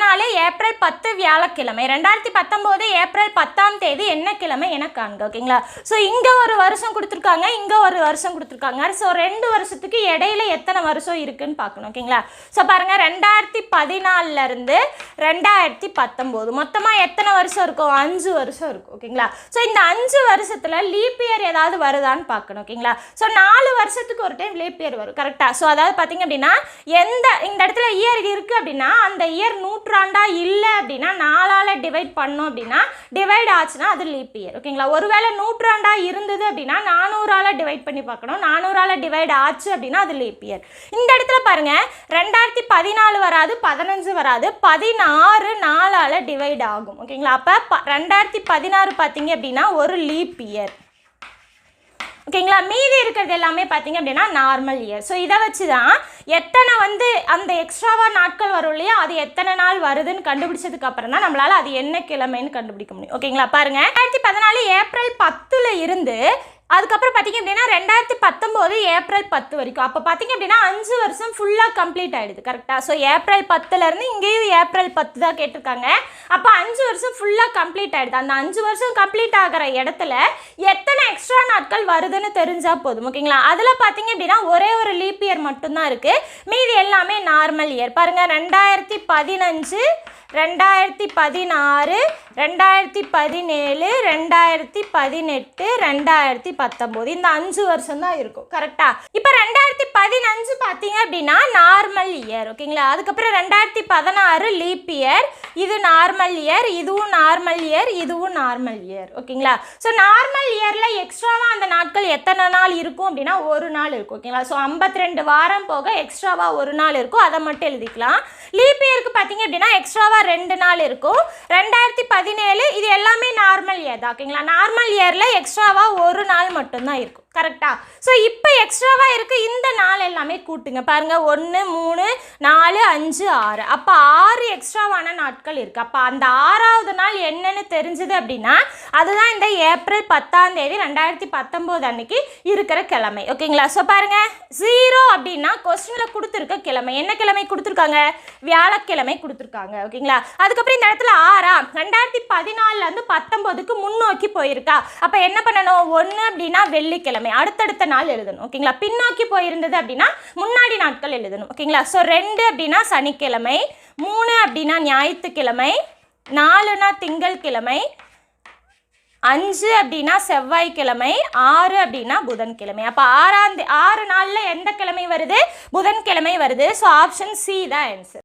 2014 April 10 வியாழக்கிழமை, 2019 April 10ஆம் தேதி என்ன கிழமை என காண்க. ஓகேங்களா? ஸோ இங்கே ஒரு வருஷம் கொடுத்துருக்காங்க, இங்கே ஒரு வருஷம் கொடுத்துருக்காங்க. ஸோ 2 வருஷத்துக்கு இடையில எத்தனை வருஷம் இருக்குன்னு பார்க்கணும். ஓகேங்களா? ஸோ பாருங்கள், 2014 2019 மொத்தமாக எத்தனை வருஷம் இருக்கும்? 5 வருஷம் இருக்கும். ஓகேங்களா? ஸோ இந்த 5 வருஷத்தில் லீப் இயர் ஏதாவது வருதான்னு பார்க்கணும். ஓகேங்களா? ஸோ 4 வருஷத்துக்கு ஒரு டைம் லீப் இயர் வரும். கரெக்டாக? ஸோ அதாவது பார்த்தீங்க அப்படின்னா இந்த இடத்துல இயர் இருக்குது அப்படின்னா அந்த இயர் நூற்றாண்டா இல்லை அப்படின்னா 4ஆல் டிவைட் பண்ணோம் அப்படின்னா டிவைட் ஆச்சுன்னா அது லீப் இயர். ஓகேங்களா? ஒருவேளை நூற்றாண்டா இருந்தது அப்படின்னா 400ஆல் டிவைட் பண்ணி பார்க்கணும். 400ஆல் டிவைட் ஆச்சு அப்படின்னா அது லீப் இயர். இந்த இடத்துல பாருங்க, 2014 வராது, 15 வராது, 16 4ஆல் டிவைட் ஆகும். ஓகேங்களா? அப்போ 2016 பார்த்தீங்க அப்படின்னா ஒரு லீப் இயர். ஓகேங்களா? மீதி இருக்கிறது எல்லாமே பார்த்தீங்க அப்படின்னா நார்மல் இயர். ஸோ இதை வச்சு தான் எத்தனை அந்த எக்ஸ்ட்ராவாக நாட்கள் வரும் இல்லையா, அது எத்தனை நாள் வருதுன்னு கண்டுபிடிச்சதுக்கு அப்புறம் தான் நம்மளால் அது என்ன கிழமைன்னு கண்டுபிடிக்க முடியும். ஓகேங்களா? பாருங்க, 2014 ஏப்ரல் 10 இருந்து அதுக்கப்புறம் பார்த்தீங்க அப்படின்னா 2019 ஏப்ரல் 10 வரைக்கும். அப்போ பார்த்தீங்க அப்படின்னா 5 வருஷம் ஃபுல்லாக கம்ப்ளீட் ஆகிடுது. கரெக்டாக? ஸோ ஏப்ரல் 10லேருந்து இங்கேயும் ஏப்ரல் 10 தான் கேட்டிருக்காங்க. அப்போ 5 வருஷம் ஃபுல்லாக கம்ப்ளீட் ஆகிடுது. அந்த 5 வருஷம் கம்ப்ளீட் ஆகிற இடத்துல எத்தனை எக்ஸ்ட்ரா நாட்கள் வருதுன்னு தெரிஞ்சால் போதும். ஓகேங்களா? அதில் பார்த்தீங்க அப்படின்னா ஒரே ஒரு லீப் இயர் மட்டும்தான் இருக்குது, மீதி எல்லாமே நார்மல் இயர். பாருங்கள், 2015 2016 2017 2018 2019 இந்த 5 வருஷம் தான் இருக்கும். கரெக்டா? இப்போ 2015 பார்த்தீங்க அப்படின்னா நார்மல் இயர். ஓகேங்களா? அதுக்கப்புறம் 2016 லீப் இயர், இது நார்மல் இயர், இதுவும் நார்மல் இயர், இதுவும் நார்மல் இயர். ஓகேங்களா? ஸோ நார்மல் இயரில் எக்ஸ்ட்ராவாக அந்த நாட்கள் எத்தனை நாள் இருக்கும் அப்படின்னா ஒரு நாள் இருக்கும். ஓகேங்களா? ஸோ 52 வாரம் போக எக்ஸ்ட்ராவாக ஒரு நாள் இருக்கும், அதை மட்டும் எழுதிக்கலாம். லீப் இயருக்கு பார்த்தீங்க அப்படின்னா எக்ஸ்ட்ராவாக 2 நாள் இருக்கும். 2017 இது எல்லாமே நார்மல் இயர் தான். ஓகேங்களா? நார்மல் இயரில் எக்ஸ்ட்ராவாக ஒரு நாள் மட்டும்தான் இருக்கும். கரெக்டா? ஸோ இப்போ எக்ஸ்ட்ராவாக இருக்குது இந்த நாள் எல்லாமே கூட்டுங்க. பாருங்கள், 1 3 4 5 6, அப்போ 6 எக்ஸ்ட்ராவான நாட்கள் இருக்குது. அப்போ அந்த 6ஆவது நாள் என்னன்னு தெரிஞ்சுது அப்படின்னா அதுதான் இந்த ஏப்ரல் 10ஆம் தேதி 2019 அன்னைக்கு இருக்கிற கிழமை. ஓகேங்களா? ஸோ பாருங்கள், 0 அப்படின்னா கொஸ்டினில் கொடுத்துருக்க கிழமை என்ன கிழமை கொடுத்துருக்காங்க? வியாழக்கிழமை கொடுத்துருக்காங்க. ஓகேங்களா? அதுக்கப்புறம் இந்த இடத்துல 6 2014 19க்கு முன்னோக்கி போயிருக்கா. அப்போ என்ன பண்ணணும்? 1 அப்படின்னா வெள்ளிக்கிழமை, அடுத்தடுத்த நாள் எழுதணும். ஓகேங்களா? பின்னோக்கி போயிருந்தது அப்படின்னா முன்னாடி நாட்கள் எழுதணும். ஓகேங்களா? ஸோ 2 அப்படின்னா சனிக்கிழமை, 3 அப்படின்னா ஞாயிற்றுக்கிழமை, 4னா திங்கள்கிழமை, 5 அப்படின்னா செவ்வாய்க்கிழமை, 6 அப்படின்னா புதன்கிழமை. அப்போ 6 நாளில் எந்த கிழமை வருது? புதன்கிழமை வருது. ஸோ ஆப்ஷன் சி தான் ஆன்சர்.